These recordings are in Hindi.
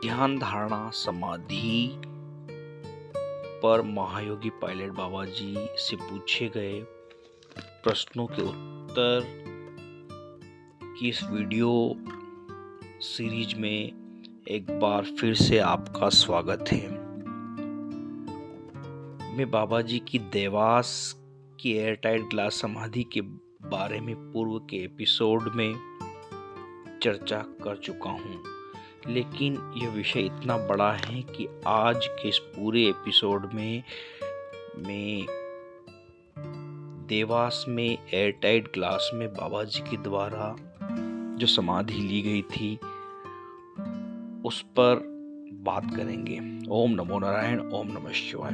ध्यान धारणा समाधि पर महायोगी पायलट बाबा जी से पूछे गए प्रश्नों के उत्तर की इस वीडियो सीरीज में एक बार फिर से आपका स्वागत है। मैं बाबा जी की देवास की एयरटाइट ग्लास समाधि के बारे में पूर्व के एपिसोड में चर्चा कर चुका हूँ, लेकिन यह विषय इतना बड़ा है कि आज के इस पूरे एपिसोड में मैं देवास में एयरटाइट ग्लास में बाबा जी के द्वारा जो समाधि ली गई थी उस पर बात करेंगे। ओम नमो नारायण, ओम नमः शिवाय।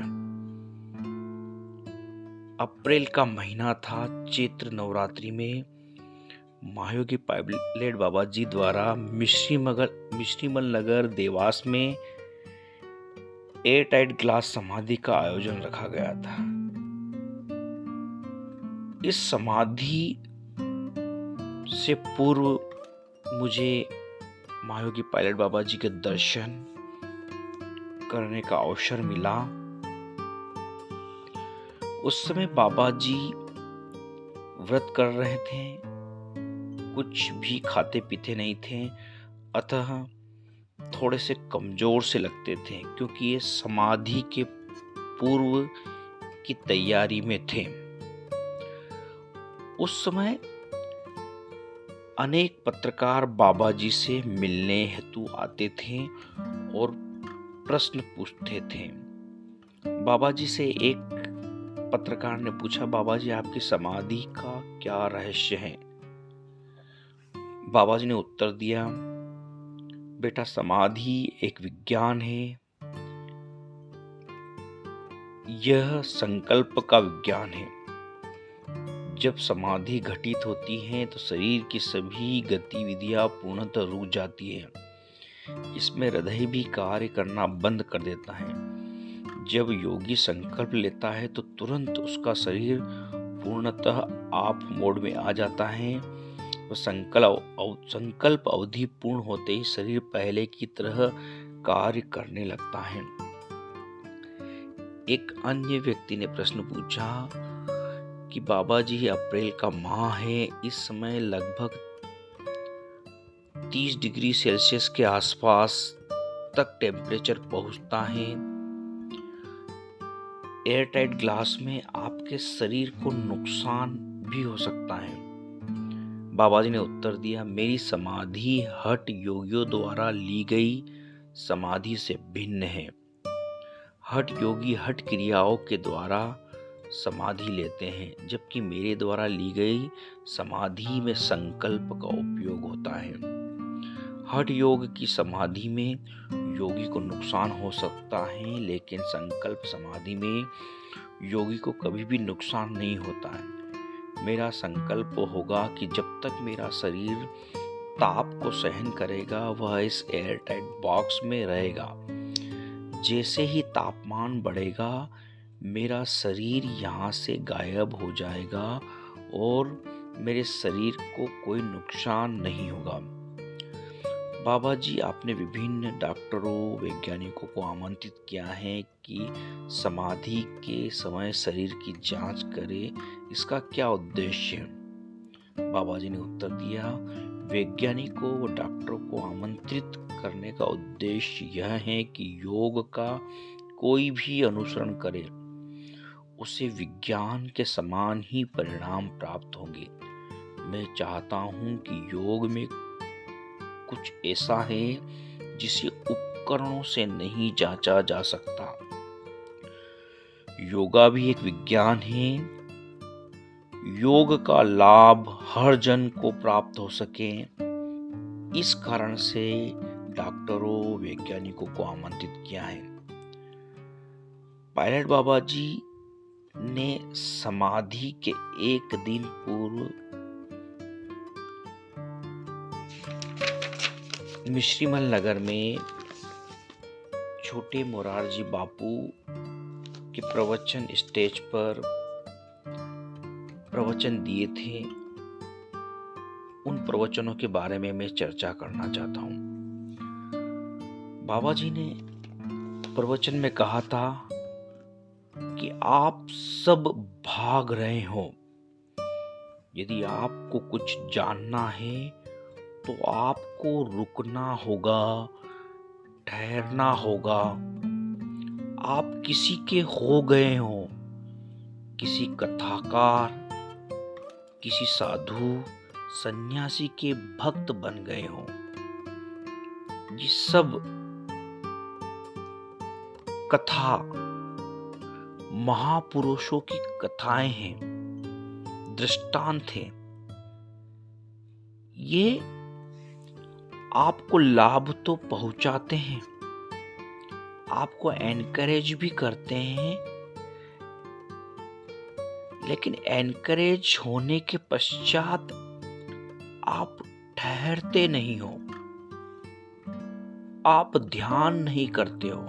अप्रैल का महीना था। चैत्र नवरात्रि में महायोगी पायलट बाबा जी द्वारा मिश्रीमल नगर देवास में एयरटाइट ग्लास समाधि का आयोजन रखा गया था। इस समाधि से पूर्व मुझे महायोगी पायलट बाबा जी के दर्शन करने का अवसर मिला। उस समय बाबा जी व्रत कर रहे थे, कुछ भी खाते पीते नहीं थे, अतः थोड़े से कमजोर से लगते थे क्योंकि ये समाधि के पूर्व की तैयारी में थे। उस समय अनेक पत्रकार बाबा जी से मिलने हेतु आते थे और प्रश्न पूछते थे। बाबा जी से एक पत्रकार ने पूछा, बाबा जी आपकी समाधि का क्या रहस्य है? बाबा जी ने उत्तर दिया, बेटा समाधि एक विज्ञान है, यह संकल्प का विज्ञान है। जब समाधि घटित होती है तो शरीर की सभी गतिविधियां पूर्णतः रुक जाती है। इसमें हृदय भी कार्य करना बंद कर देता है। जब योगी संकल्प लेता है तो तुरंत उसका शरीर पूर्णतः ऑफ मोड में आ जाता है और संकल्प अवधि पूर्ण होते ही शरीर पहले की तरह कार्य करने लगता है। एक अन्य व्यक्ति ने प्रश्न पूछा कि बाबा जी अप्रैल का माह है, इस समय लगभग 30 डिग्री सेल्सियस के आसपास तक टेम्परेचर पहुंचता है। एयरटाइट ग्लास में आपके शरीर को नुकसान भी हो सकता है। बाबा जी ने उत्तर दिया, मेरी समाधि हठ योगियों द्वारा ली गई समाधि से भिन्न है। हठ योगी हठ क्रियाओं के द्वारा समाधि लेते हैं, जबकि मेरे द्वारा ली गई समाधि में संकल्प का उपयोग होता है। हठ योग की समाधि में योगी को नुकसान हो सकता है, लेकिन संकल्प समाधि में योगी को कभी भी नुकसान नहीं होता है। मेरा संकल्प होगा कि जब तक मेरा शरीर ताप को सहन करेगा वह इस एयरटाइट बॉक्स में रहेगा। जैसे ही तापमान बढ़ेगा मेरा शरीर यहाँ से गायब हो जाएगा और मेरे शरीर को कोई नुकसान नहीं होगा। बाबा जी आपने विभिन्न डॉक्टरों वैज्ञानिकों को आमंत्रित किया है कि समाधि के समय शरीर की जांच करें, इसका क्या उद्देश्य है? बाबा जी ने उत्तर दिया, वैज्ञानिकों व डॉक्टरों को आमंत्रित करने का उद्देश्य यह है कि योग का कोई भी अनुसरण करे उसे विज्ञान के समान ही परिणाम प्राप्त होंगे। मैं चाहता हूं कि योग में कुछ ऐसा है जिसे उपकरणों से नहीं जांचा जा सकता। योगा भी एक विज्ञान है। योग का लाभ हर जन को प्राप्त हो सके, इस कारण से डॉक्टरों वैज्ञानिकों को आमंत्रित किया है। पायलट बाबा जी ने समाधि के एक दिन पूर्व मिश्रीमल नगर में छोटे मोरारजी बापू के प्रवचन स्टेज पर प्रवचन दिए थे। उन प्रवचनों के बारे में मैं चर्चा करना चाहता हूँ। बाबा जी ने प्रवचन में कहा था कि आप सब भाग रहे हो। यदि आपको कुछ जानना है तो आपको रुकना होगा, ठहरना होगा। आप किसी के हो गए हो, किसी कथाकार, किसी साधु, सन्यासी के भक्त बन गए हो। ये सब कथा महापुरुषों की कथाएं हैं, दृष्टांत हैं। ये आपको लाभ तो पहुंचाते हैं, आपको एनकरेज भी करते हैं, लेकिन एनकरेज होने के पश्चात आप ठहरते नहीं हो, आप ध्यान नहीं करते हो,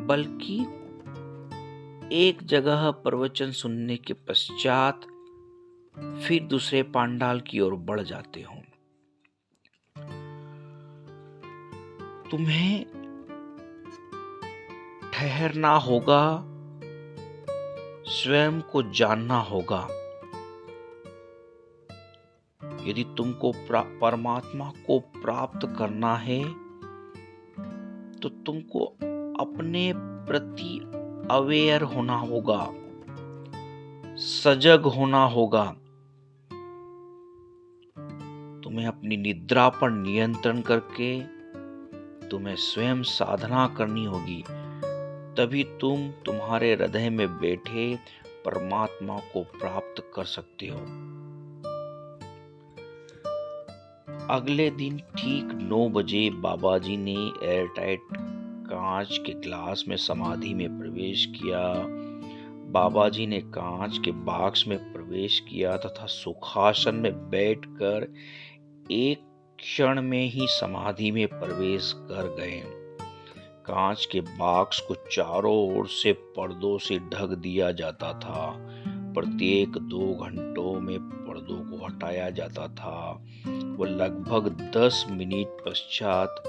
बल्कि एक जगह प्रवचन सुनने के पश्चात फिर दूसरे पांडाल की ओर बढ़ जाते हो। तुम्हें ठहरना होगा, स्वयं को जानना होगा। यदि तुमको परमात्मा को प्राप्त करना है तो तुमको अपने प्रति अवेयर होना होगा, सजग होना होगा। तुम्हें अपनी निद्रा पर नियंत्रण करके तुम्हें स्वयं साधना करनी होगी, तभी तुम तुम्हारे हृदय में बैठे परमात्मा को प्राप्त कर सकते हो। अगले दिन ठीक 9 बजे बाबा जी ने एयरटाइट कांच के ग्लास में समाधि में प्रवेश किया। बाबा जी ने कांच के बॉक्स में प्रवेश किया तथा सुखासन में बैठकर एक क्षण में ही समाधि में प्रवेश कर गए। कांच के बॉक्स को चारों ओर से पर्दों से ढक दिया जाता था। प्रत्येक 2 घंटों में पर्दों को हटाया जाता था। वो लगभग 10 मिनट पश्चात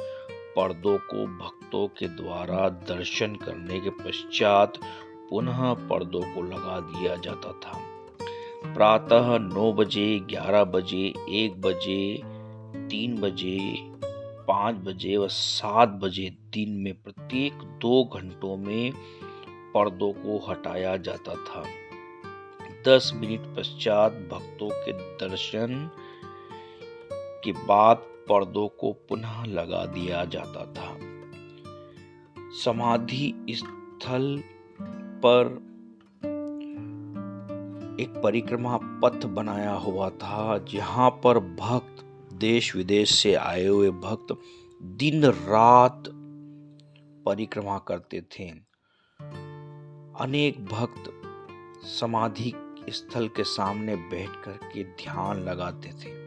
पर्दों को भक्तों के द्वारा दर्शन करने के पश्चात पुनः पर्दों को लगा दिया जाता था। प्रातः 9 बजे, 11 बजे, 1 बजे, 3 बजे, 5 बजे व 7 बजे दिन में प्रत्येक 2 घंटों में पर्दों को हटाया जाता था। 10 मिनट पश्चात भक्तों के दर्शन के बाद पर्दों को पुनः लगा दिया जाता था। समाधि स्थल पर एक परिक्रमा पथ बनाया हुआ था, जहां पर भक्त, देश विदेश से आए हुए भक्त दिन रात परिक्रमा करते थे। अनेक भक्त समाधि स्थल के सामने बैठकर के ध्यान लगाते थे।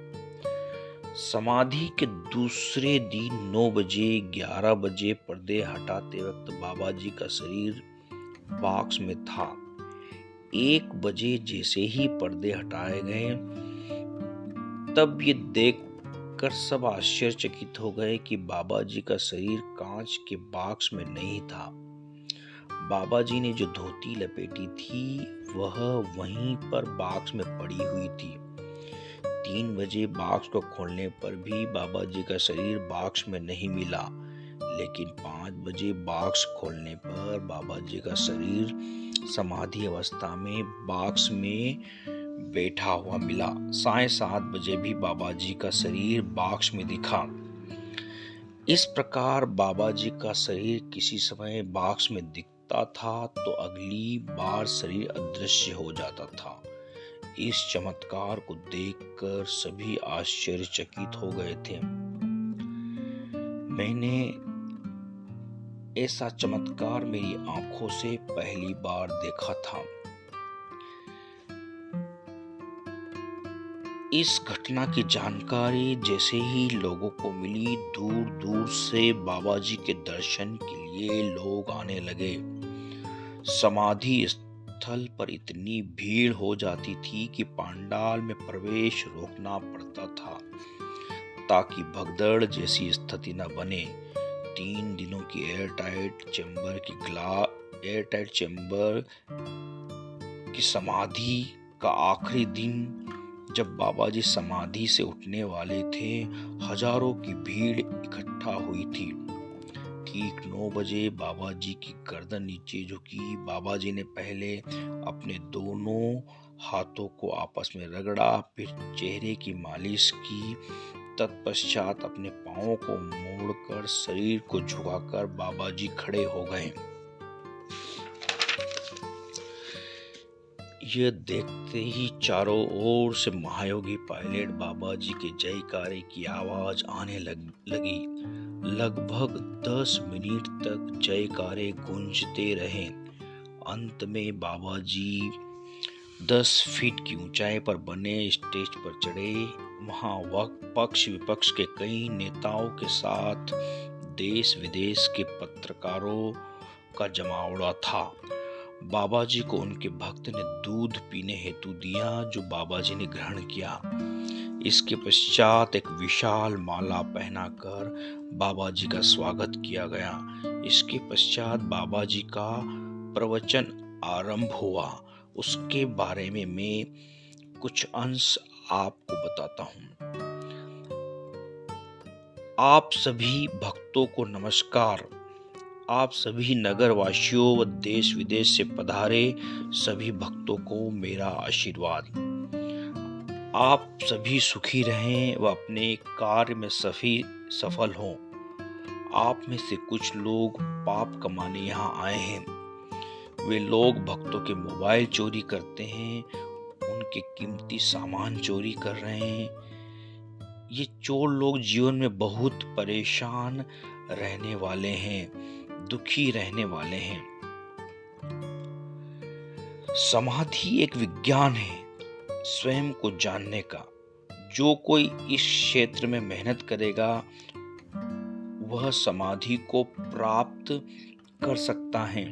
समाधि के दूसरे दिन 9 बजे, 11 बजे पर्दे हटाते वक्त बाबा जी का शरीर बॉक्स में था। 1 बजे जैसे ही पर्दे हटाए गए, तब ये देखकर सब आश्चर्यचकित हो गए कि बाबा जी का शरीर कांच के बॉक्स में नहीं था। बाबा जी ने जो धोती लपेटी थी वह वहीं पर बॉक्स में पड़ी हुई थी। 3 बजे बॉक्स को खोलने पर भी बाबा जी का शरीर बॉक्स में नहीं मिला, लेकिन 5 बजे बॉक्स खोलने पर बाबा जी का शरीर समाधि अवस्था में बॉक्स में बैठा हुआ मिला। 7:30 बजे भी बाबा जी का शरीर बॉक्स में दिखा। इस प्रकार बाबा जी का शरीर किसी समय बॉक्स में दिखता था तो अगली बार शरीर अदृश्य हो जाता था। इस चमत्कार को देखकर सभी आश्चर्यचकित हो गए थे। मैंने ऐसा चमत्कार मेरी आंखों से पहली बार देखा था। इस घटना की जानकारी जैसे ही लोगों को मिली, दूर दूर से बाबा जी के दर्शन के लिए लोग आने लगे। समाधि स्थल पर इतनी भीड़ हो जाती थी कि पांडाल में प्रवेश रोकना पड़ता था ताकि भगदड़ जैसी स्थिति न बने। 3 दिनों की एयरटाइट चेंबर की समाधि का आखिरी दिन, जब बाबा जी समाधि से उठने वाले थे, हजारों की भीड़ इकट्ठा हुई थी। ठीक 9 बजे बाबा जी की गर्दन नीचे झुकी। बाबा जी ने पहले अपने दोनों हाथों को आपस में रगड़ा, फिर चेहरे की मालिश की। तत्पश्चात अपने पांवों को मोड़कर शरीर को झुकाकर बाबा जी खड़े हो गए। यह देखते ही चारों ओर से महायोगी पायलट बाबा जी के जयकारे की आवाज आने लगी। लगभग 10 मिनट तक जयकारे गूंजते रहे। अंत में बाबा जी 10 फीट की ऊंचाई पर बने स्टेज पर चढ़े। वहां पक्ष विपक्ष के कई नेताओं के साथ देश विदेश के पत्रकारों का जमावड़ा था। बाबा जी को उनके भक्त ने दूध पीने हेतु दिया, जो बाबा जी ने ग्रहण किया। इसके पश्चात एक विशाल माला पहनाकर बाबा जी का स्वागत किया गया। इसके पश्चात बाबा जी का प्रवचन आरंभ हुआ। उसके बारे में मैं कुछ अंश आपको बताता हूँ। आप सभी भक्तों को नमस्कार। आप सभी नगर वासियों व देश विदेश से पधारे सभी भक्तों को मेरा आशीर्वाद। आप सभी सुखी रहें व अपने कार्य में सफल हों। आप में से कुछ लोग पाप कमाने यहाँ आए हैं। वे लोग भक्तों के मोबाइल चोरी करते हैं, उनके कीमती सामान चोरी कर रहे हैं। ये चोर लोग जीवन में बहुत परेशान रहने वाले हैं, दुखी रहने वाले हैं। समाधि एक विज्ञान है स्वयं को जानने का। जो कोई इस क्षेत्र में मेहनत करेगा वह समाधि को प्राप्त कर सकता है।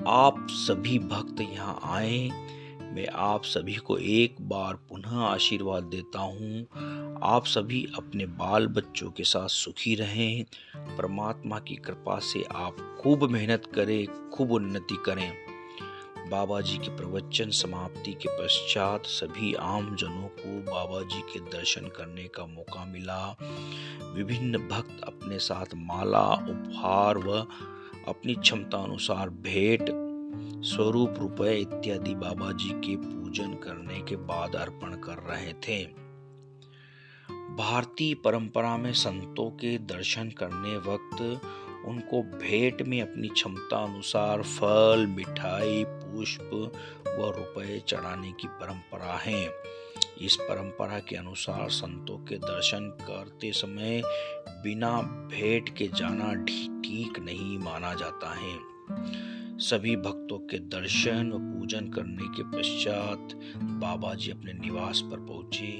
आप सभी भक्त यहाँ आए। मैं आप सभी को एक बार पुनः आशीर्वाद देता हूँ। आप सभी अपने बाल बच्चों के साथ सुखी रहें। परमात्मा की कृपा से आप खूब मेहनत करें, खूब उन्नति करें। बाबा जी के प्रवचन समाप्ति के पश्चात सभी आम जनों को बाबा जी के दर्शन करने का मौका मिला। विभिन्न भक्त अपने साथ माला, उपहार व अपनी क्षमता अनुसार भेंट स्वरूप रुपए इत्यादि बाबा जी के पूजन करने के बाद अर्पण कर रहे थे। भारतीय परंपरा में संतों के दर्शन करने वक्त उनको भेंट में अपनी क्षमता अनुसार फल, मिठाई, पुष्प व रुपए चढ़ाने की परंपरा है। इस परंपरा के अनुसार संतों के दर्शन करते समय बिना भेंट के जाना ठीक नहीं माना जाता है। सभी भक्तों के दर्शन व पूजन करने के पश्चात बाबा जी अपने निवास पर पहुंचे।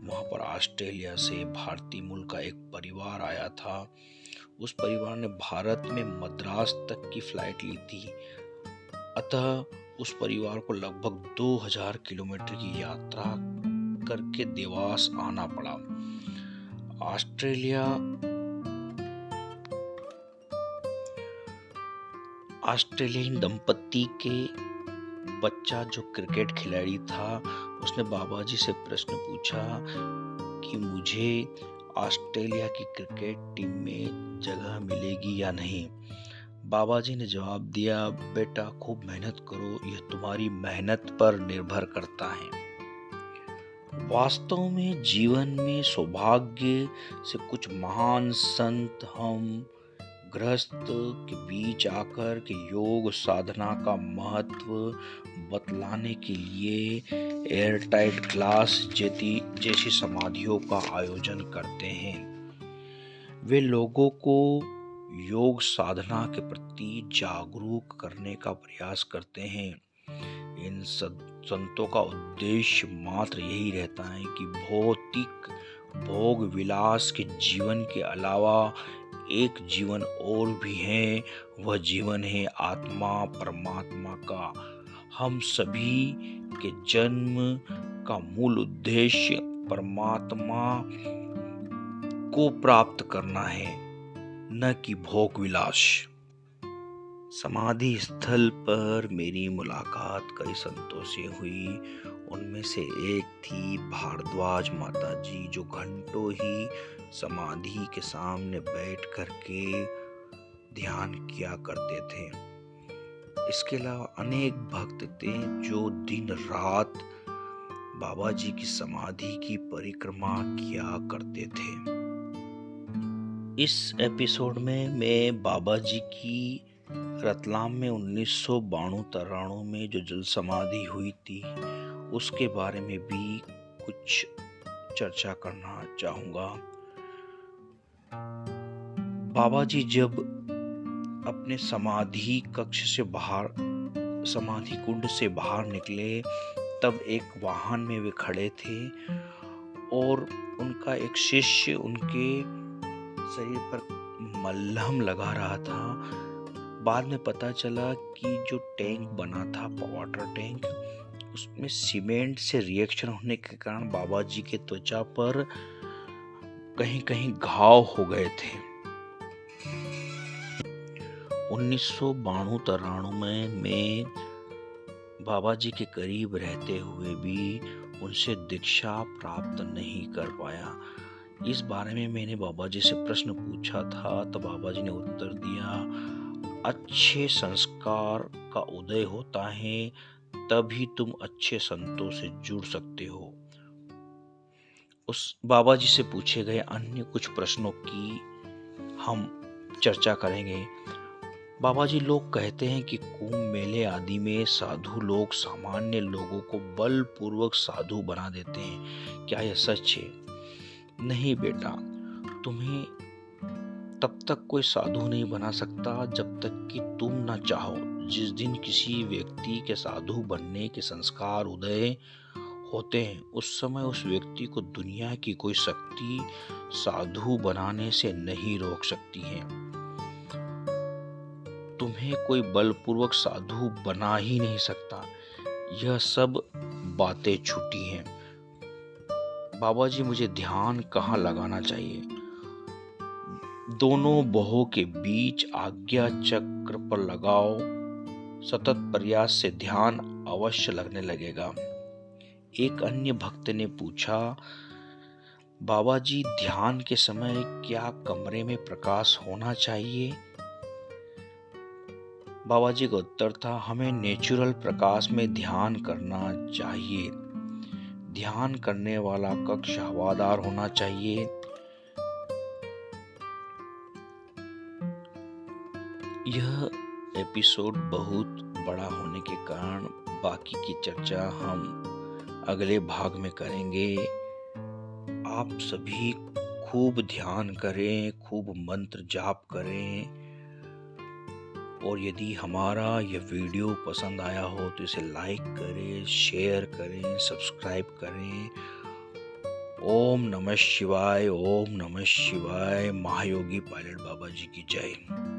वहां पर ऑस्ट्रेलिया से भारतीय मूल का एक परिवार आया था। उस परिवार ने भारत में मद्रास तक की फ्लाइट ली थी। अतः उस परिवार को लगभग 2000 किलोमीटर की यात्रा करके देवास आना पड़ा। ऑस्ट्रेलियन दंपति के बच्चा जो क्रिकेट खिलाड़ी था, उसने बाबा जी से प्रश्न पूछा कि मुझे ऑस्ट्रेलिया की क्रिकेट टीम में जगह मिलेगी या नहीं। बाबा जी ने जवाब दिया, बेटा खूब मेहनत करो, यह तुम्हारी मेहनत पर निर्भर करता है। वास्तव में जीवन में सौभाग्य से कुछ महान संत हम गृहस्थ के बीच आकर के योग साधना का महत्व बतलाने के लिए एयरटाइट क्लास जैसी समाधियों का आयोजन करते हैं। वे लोगों को योग साधना के प्रति जागरूक करने का प्रयास करते हैं। इन संतों का उद्देश्य मात्र यही रहता है कि भौतिक भोग विलास के जीवन के अलावा एक जीवन और भी है। वह जीवन है आत्मा परमात्मा का। हम सभी के जन्म का मूल उद्देश्य परमात्मा को प्राप्त करना है। न कि भोग विलास। समाधि स्थल पर मेरी मुलाकात कई संतों से हुई। उनमें से एक थी भारद्वाज माता जी, जो घंटों ही समाधि के सामने बैठ करके ध्यान किया करते थे। इसके अलावा अनेक भक्त थे जो दिन रात बाबा जी की समाधि की परिक्रमा किया करते थे। इस एपिसोड में मैं बाबा जी की रतलाम में 1992-93 में जो जल समाधि हुई थी उसके बारे में भी कुछ चर्चा करना चाहूँगा। बाबा जी जब अपने समाधि कक्ष से बाहर, समाधि कुंड से बाहर निकले, तब एक वाहन में वे खड़े थे और उनका एक शिष्य उनके शरीर पर मलहम लगा रहा था। बाद में पता चला कि जो टैंक बना था, वाटर टैंक, उसमें सीमेंट से रिएक्शन होने के कारण बाबा जी के त्वचा पर कहीं कहीं घाव हो गए थे। 1992-93 में मैं बाबा जी के करीब रहते हुए भी उनसे दीक्षा प्राप्त नहीं कर पाया। इस बारे में मैंने बाबा जी से प्रश्न पूछा था, तो बाबा जी ने उत्तर दिया, अच्छे संस्कार का उदय होता है तभी तुम अच्छे संतों से जुड़ सकते हो। उस बाबा जी से पूछे गए अन्य कुछ प्रश्नों की हम चर्चा करेंगे। बाबा जी, लोग कहते हैं कि कुंभ मेले आदि में साधु लोग सामान्य लोगों को बलपूर्वक साधु बना देते हैं, क्या यह सच है? नहीं बेटा, तुम्हें तब तक कोई साधु नहीं बना सकता जब तक कि तुम न चाहो। जिस दिन किसी व्यक्ति के साधु बनने के संस्कार उदय होते हैं, उस समय उस व्यक्ति को दुनिया की कोई शक्ति साधु बनाने से नहीं रोक सकती है। तुम्हें कोई बलपूर्वक साधु बना ही नहीं सकता। यह सब बातें झूठी हैं। बाबा जी, मुझे ध्यान कहाँ लगाना चाहिए? दोनों बाहों के बीच आज्ञा चक्र पर लगाओ। सतत प्रयास से ध्यान अवश्य लगने लगेगा। एक अन्य भक्त ने पूछा, बाबा जी, ध्यान के समय क्या कमरे में प्रकाश होना चाहिए? बाबा जी का उत्तर था, हमें नेचुरल प्रकाश में ध्यान करना चाहिए। ध्यान करने वाला कक्ष हवादार होना चाहिए। यह एपिसोड बहुत बड़ा होने के कारण बाकी की चर्चा हम अगले भाग में करेंगे। आप सभी खूब ध्यान करें, खूब मंत्र जाप करें, और यदि हमारा यह वीडियो पसंद आया हो तो इसे लाइक करें, शेयर करें, सब्सक्राइब करें। ओम नमः शिवाय, ओम नमः शिवाय। महायोगी पायलट बाबा जी की जय।